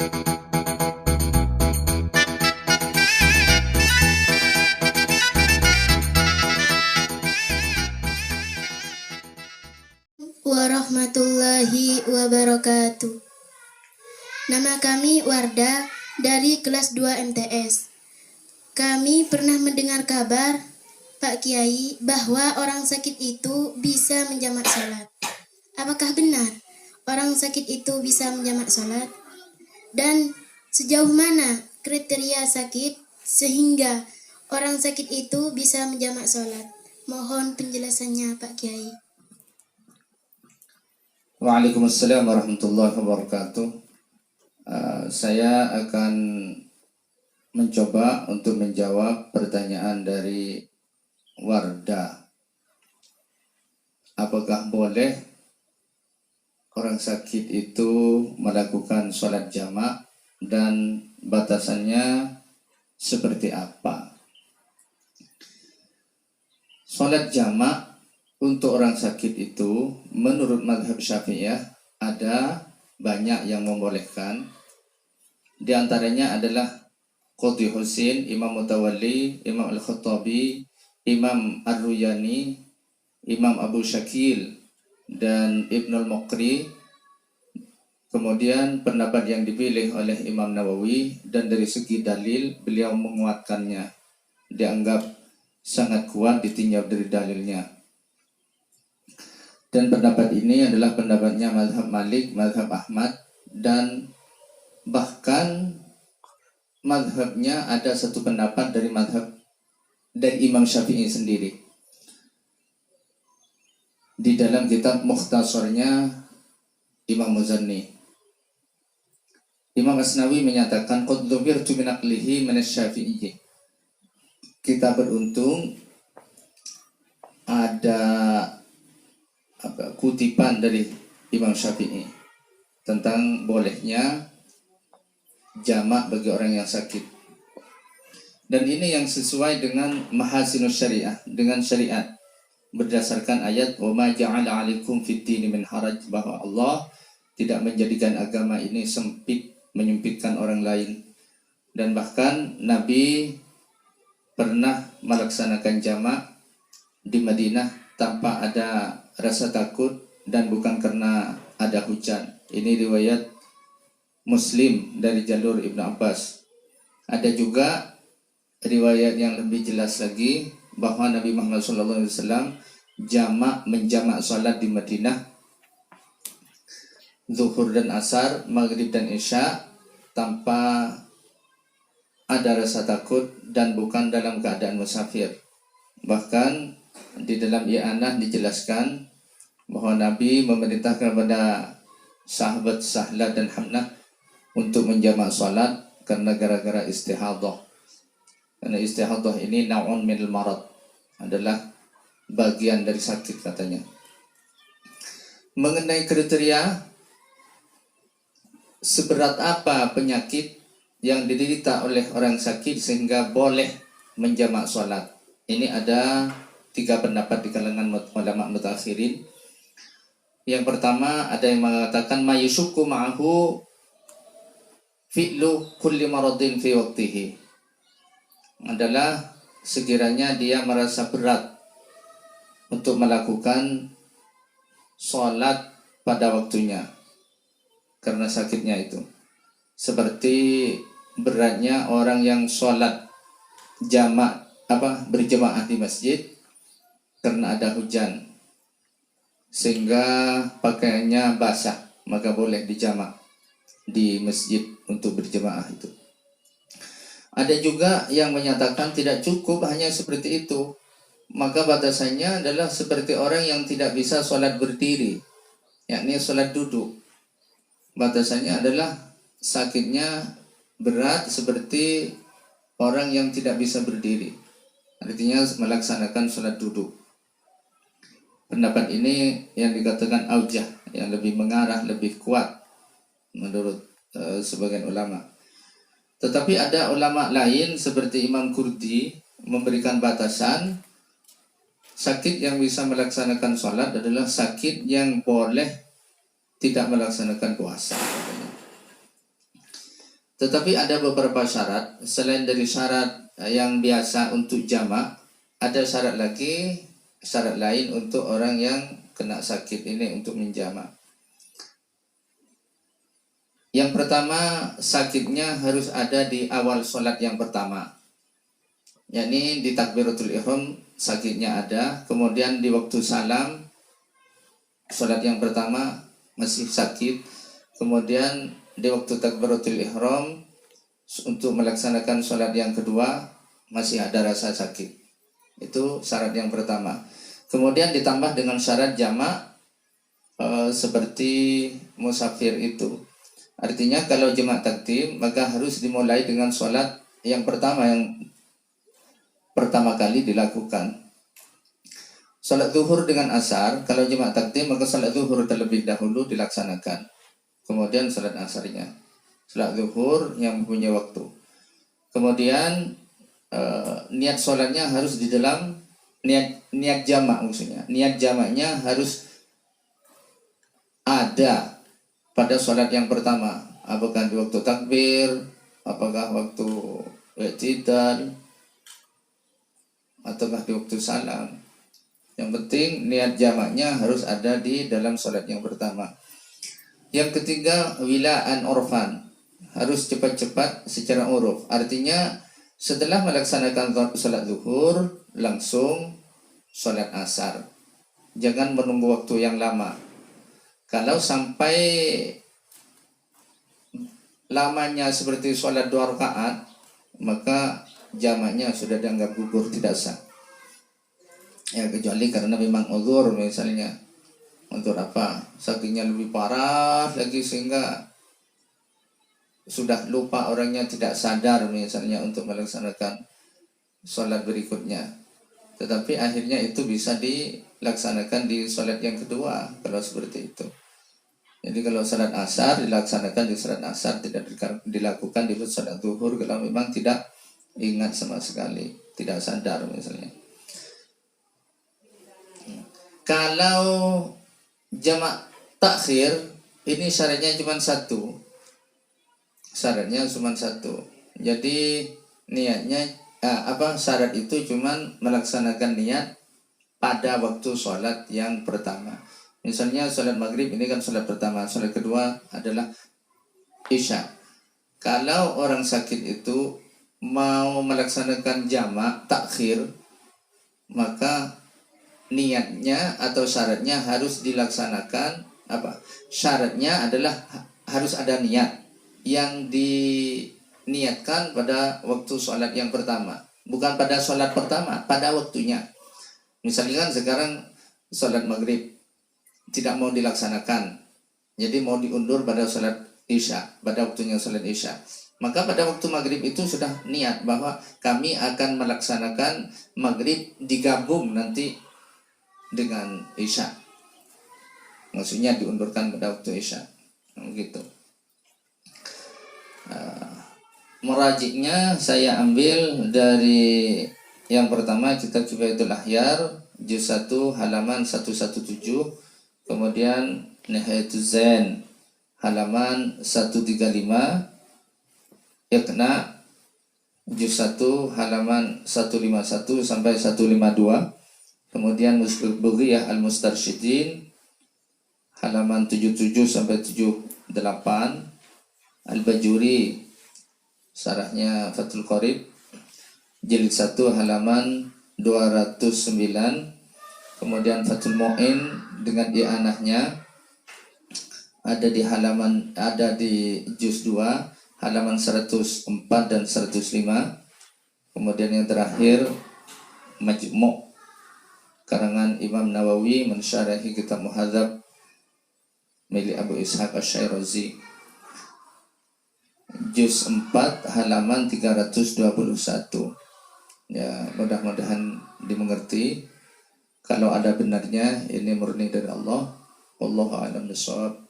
Warahmatullahi wabarakatuh. Nama kami Wardah dari kelas 2 MTS. Kami pernah mendengar kabar Pak Kiai bahwa orang sakit itu bisa menjamak sholat. Apakah benar orang sakit itu bisa menjamak sholat? Dan sejauh mana kriteria sakit sehingga orang sakit itu bisa menjamak sholat? Mohon penjelasannya Pak Kiai. Waalaikumsalam warahmatullahi wabarakatuh. Saya akan mencoba untuk menjawab pertanyaan dari Wardah. Apakah boleh orang sakit itu melakukan sholat jamak dan batasannya seperti apa? Sholat jamak untuk orang sakit itu menurut mazhab Syafi'iyah ada banyak yang membolehkan. Di antaranya adalah Qadhi Husin, Imam Mutawalli, Imam Al-Khattabi, Imam Ar-Ruyani, Imam Abu Syakil, dan Ibnul Muqri. Kemudian pendapat yang dipilih oleh Imam Nawawi, dan dari segi dalil beliau menguatkannya, dianggap sangat kuat ditinjau dari dalilnya. Dan pendapat ini adalah pendapatnya mazhab Malik, mazhab Ahmad, dan bahkan mazhabnya ada satu pendapat dari mazhab dari Imam Syafi'i sendiri. Di dalam kitab Mukhtasarnya Imam Muzanni, Imam Asnawi menyatakan qad dhubirtu min aqlihi min asy-Syafi'i. Kita beruntung ada kutipan dari Imam Syafi'i tentang bolehnya jamak bagi orang yang sakit. Dan ini yang sesuai dengan mahasinus syariah, dengan syariat berdasarkan ayat wa ma ja'ala 'alaikum fid-dini min haraj, bahwa Allah tidak menjadikan agama ini sempit, menyempitkan orang lain. Dan bahkan Nabi pernah melaksanakan jamak di Madinah tanpa ada rasa takut dan bukan karena ada hujan. Ini riwayat Muslim dari jalur Ibnu Abbas. Ada juga riwayat yang lebih jelas lagi bahwa Nabi Muhammad SAW menjamak salat di Madinah, zuhur dan asar, maghrib dan isya, tanpa ada rasa takut dan bukan dalam keadaan musafir. Bahkan di dalam i'anah dijelaskan bahwa Nabi memerintahkan kepada sahabat Sahlah dan Hamnah untuk menjamak salat karena gara-gara istihadah. Karena istihadah ini na'un minal marad, adalah bagian dari sakit katanya. Mengenai kriteria seberat apa penyakit yang diderita oleh orang sakit sehingga boleh menjamak salat, ini ada 3 pendapat di kalangan ulama mutakhirin. Yang pertama, ada yang mengatakan mayusyukku ma'ahu fi'lu kulli maradin fi waqtihi, adalah sekiranya dia merasa berat untuk melakukan sholat pada waktunya karena sakitnya itu. Seperti beratnya orang yang sholat berjamaah di masjid karena ada hujan sehingga pakaiannya basah, maka boleh dijamak di masjid untuk berjamaah itu. Ada juga yang menyatakan tidak cukup hanya seperti itu, maka batasannya adalah seperti orang yang tidak bisa sholat berdiri, yakni sholat duduk. Batasannya adalah sakitnya berat seperti orang yang tidak bisa berdiri, artinya melaksanakan sholat duduk. Pendapat ini yang dikatakan aujah, yang lebih mengarah, lebih kuat menurut sebagian ulama. Tetapi ada ulama lain seperti Imam Qurdi memberikan batasan sakit yang bisa melaksanakan sholat adalah sakit yang boleh tidak melaksanakan puasa. Tetapi ada beberapa syarat selain dari syarat yang biasa untuk jamak, ada syarat lagi, syarat lain untuk orang yang kena sakit ini untuk menjamak. Yang pertama, sakitnya harus ada di awal sholat yang pertama, yakni di takbiratul ihram sakitnya ada, kemudian di waktu salam sholat yang pertama masih sakit, kemudian di waktu takbiratul ihram untuk melaksanakan sholat yang kedua masih ada rasa sakit. Itu syarat yang pertama. Kemudian ditambah dengan syarat jamak seperti musafir itu. Artinya kalau jamak takdim maka harus dimulai dengan sholat yang pertama kali dilakukan. Sholat zuhur dengan asar, kalau jamak takdim maka sholat zuhur terlebih dahulu dilaksanakan. Kemudian sholat asarnya. Sholat zuhur yang punya waktu. Kemudian niat sholatnya harus di dalam niat jamak maksudnya. Niat jamaknya harus ada pada sholat yang pertama, apakah di waktu takbir, apakah waktu i'tidal, ataukah di waktu salam. Yang penting niat jamaknya harus ada di dalam sholat yang pertama. Yang ketiga, wilaan urfan, harus cepat-cepat secara uruf. Artinya setelah melaksanakan sholat zuhur langsung sholat asar. Jangan menunggu waktu yang lama. Kalau sampai lamanya seperti sholat 2 rakaat, maka jamaknya sudah dianggap gugur, tidak sah. Ya kecuali karena memang uzur, misalnya untuk apa? Sakitnya lebih parah lagi sehingga sudah lupa orangnya, tidak sadar misalnya untuk melaksanakan sholat berikutnya. Tetapi akhirnya itu bisa dilaksanakan di sholat yang kedua kalau seperti itu. Jadi kalau sholat asar dilaksanakan di sholat asar, tidak dilakukan di sholat zuhur kalau memang tidak ingat sama sekali, tidak sadar misalnya. Kalau jamak takhir ini syaratnya cuma satu. Syaratnya cuma satu. Jadi niatnya syarat itu cuma melaksanakan niat pada waktu sholat yang pertama. Misalnya sholat maghrib ini kan sholat pertama, sholat kedua adalah isya. Kalau orang sakit itu mau melaksanakan jamak takhir, maka niatnya atau syaratnya harus dilaksanakan Syaratnya adalah harus ada niat yang diniatkan pada waktu sholat yang pertama, bukan pada sholat pertama, pada waktunya. Misalnya kan sekarang sholat maghrib tidak mau dilaksanakan, jadi mau diundur pada sholat isya, pada waktunya sholat isya. Maka pada waktu maghrib itu sudah niat bahwa kami akan melaksanakan maghrib digabung nanti dengan isya. Maksudnya diundurkan pada waktu isya, gitu. Merajiknya saya ambil dari yang pertama kitab Kifayatul Ahyar juz 1 halaman 117. Kemudian Nihayatul Zain halaman 135, Iqna juz 1 halaman 151 sampai 152. Kemudian Mushkil Bughiyah Al-Mustarsyidin halaman 77 sampai 78. Al-Bajuri syarahnya Fathul Qorib jilid 1 halaman 209. Kemudian Fathul Mu'in dengan i'anahnya ada di juz 2 halaman 104 dan 105. Kemudian yang terakhir Majmu' karangan Imam Nawawi mensyarahi kitab Muhadzab milik Abu Ishaq Asy-Syairazi juz 4 halaman 321. Ya, mudah-mudahan dimengerti. Kalau ada benarnya ini murni dari Allah. Wallahu a'lam bishawab.